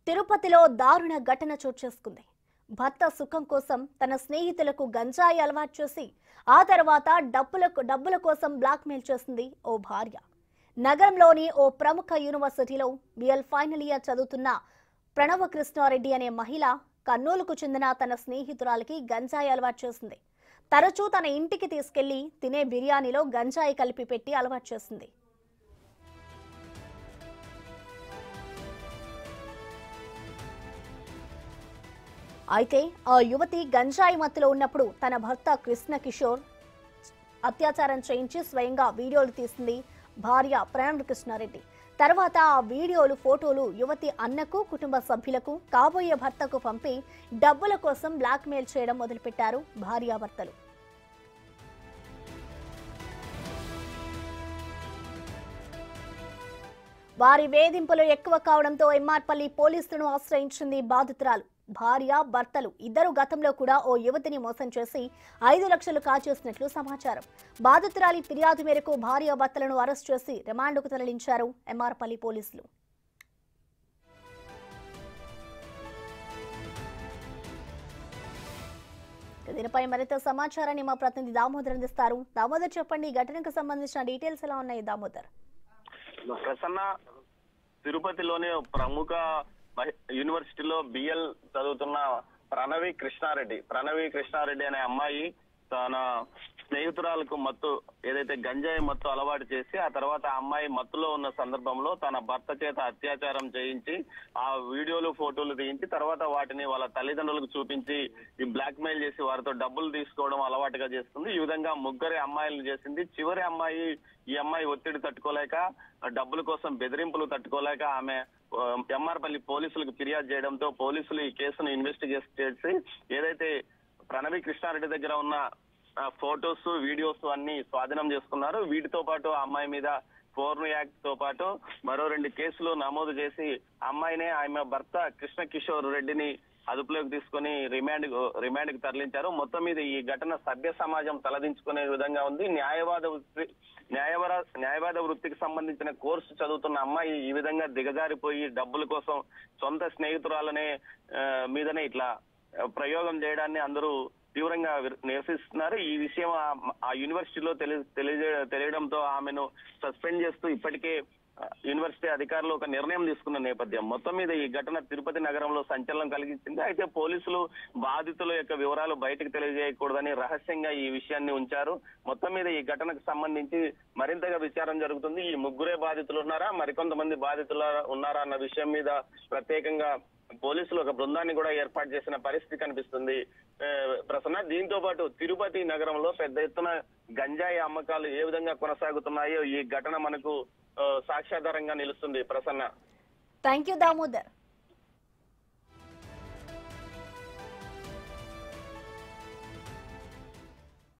తిరుపతిలో దారుణ ఘటన చోటు చేసుకుంది. భర్త సుఖం కోసం తన స్నేహితులకు గంజాయి అలవాటు చేసి ఆ తర్వాత డబ్బుల కోసం బ్లాక్మెయిల్ చేసింది ఓ భార్య. నగరంలోని ఓ ప్రముఖ యూనివర్సిటీలో బిఎల్ ఫైనల్ ఇయర్ చదువుతున్న ప్రణవ కృష్ణారెడ్డి అనే మహిళ కర్నూలుకు చెందిన తన స్నేహితురాలికి గంజాయి అలవాటు చేసింది. తరచూ తన ఇంటికి తీసుకెళ్లి తినే బిర్యానీలో గంజాయి కలిపి పెట్టి అలవాటు చేసింది. అయితే ఆ యువతి గంజాయి మత్తులో ఉన్నప్పుడు తన భర్త కృష్ణ కిషోర్ అత్యాచారం చేయించి స్వయంగా వీడియోలు తీసింది భార్య ప్రణవ్ కృష్ణారెడ్డి. తర్వాత ఆ వీడియోలు ఫోటోలు యువతి అన్నకు కుటుంబ సభ్యులకు కాబోయే భర్తకు పంపి డబ్బుల కోసం బ్లాక్మెయిల్ చేయడం మొదలుపెట్టారు భార్యాభర్తలు. వారి వేధింపులు ఎక్కువ కావడంతో ఎమ్మార్పల్లి పోలీసులను ఆశ్రయించింది బాధితురాలు. భార్య భర్తలు ఇద్దరు గతంలో కూడా ఓ యువతిని మోసం చేసి 5 లక్షలు కాజేసినట్లు సమాచారం. బాధితురాలి ఫిర్యాదు మేరకు భార్య భర్తలను అరెస్ట్ చేసి రిమాండ్కు తరలించారు ఎమ్మార్పల్లి పోలీసులు. దీనిపై మరింత సమాచారాన్ని మా ప్రతినిధి దామోదర్ అందిస్తారు. దామోదర్, చెప్పండి, ఈ ఘటనకు సంబంధించిన డీటెయిల్స్ ఎలా ఉన్నాయి దామోదర్? ప్రసన్న, తిరుపతిలోని ప్రముఖ యూనివర్సిటీలో బిఎల్ చదువుతున్న ప్రణవి కృష్ణారెడ్డి అనే అమ్మాయి తన స్నేహితురాలకు మత్తు ఏదైతే గంజాయి మత్తు అలవాటు చేసి ఆ తర్వాత ఆ అమ్మాయి మత్తులో ఉన్న సందర్భంలో తన భర్త చేత అత్యాచారం చేయించి ఆ వీడియోలు ఫోటోలు తీయించి తర్వాత వాటిని వాళ్ళ తల్లిదండ్రులకు చూపించి ఈ బ్లాక్ మెయిల్ చేసి వారితో డబ్బులు తీసుకోవడం అలవాటుగా చేస్తుంది. ఈ విధంగా ముగ్గురు అమ్మాయిలను చేసింది. చివరి అమ్మాయి ఈ అమ్మాయి ఒత్తిడి తట్టుకోలేక డబ్బుల కోసం బెదిరింపులు తట్టుకోలేక ఆమె ఎమ్మార్పల్లి పోలీసులకు ఫిర్యాదు చేయడంతో పోలీసులు ఈ కేసును ఇన్వెస్టిగేట్ చేసి ఏదైతే ప్రణవి కృష్ణారెడ్డి దగ్గర ఉన్న ఫోటోస్ వీడియోస్ అన్ని స్వాధీనం చేసుకున్నారు. వీటితో పాటు ఆ అమ్మాయి మీద పోర్న్ యాక్ట్ తో పాటు మరో 2 కేసులు నమోదు చేసి అమ్మాయినే ఆమె భర్త కృష్ణ కిషోర్ రెడ్డిని అదుపులోకి తీసుకుని రిమాండ్ కు తరలించారు. మొత్తం మీద ఈ ఘటన సభ్య సమాజం తలదించుకునే విధంగా ఉంది. న్యాయవాద వృత్తికి సంబంధించిన కోర్సు చదువుతున్న అమ్మాయి ఈ విధంగా దిగజారిపోయి డబ్బుల కోసం సొంత స్నేహితురాలనే మీదనే ఇట్లా ప్రయోగం చేయడాన్ని అందరూ తీవ్రంగా నిరసిస్తున్నారు. ఈ విషయం ఆ యూనివర్సిటీలో తెలియడంతో ఆమెను సస్పెండ్ చేస్తూ ఇప్పటికే యూనివర్సిటీ అధికారులు ఒక నిర్ణయం తీసుకున్న నేపథ్యం. మొత్తం మీద ఈ ఘటన తిరుపతి నగరంలో సంచలనం కలిగించింది. అయితే పోలీసులు బాధితుల యొక్క వివరాలు బయటకు తెలియజేయకూడదని రహస్యంగా ఈ విషయాన్ని ఉంచారు. మొత్తం మీద ఈ ఘటనకు సంబంధించి మరింతగా విచారణ జరుగుతుంది. ఈ ముగ్గురే బాధితులు ఉన్నారా, మరికొంతమంది బాధితులు ఉన్నారా అన్న విషయం మీద ప్రత్యేకంగా పోలీసులు ఒక బృందాన్ని కూడా ఏర్పాటు చేసిన పరిస్థితి కనిపిస్తుంది. ప్రసన్న, దీంతో పాటు తిరుపతి నగరంలో పెద్ద ఎత్తున గంజాయి అమ్మకాలు ఏ విధంగా కొనసాగుతున్నాయో ఈ ఘటన మనకు సాక్ష్యాధారంగా నిలుస్తుంది. Prasanna, thank you Damodar.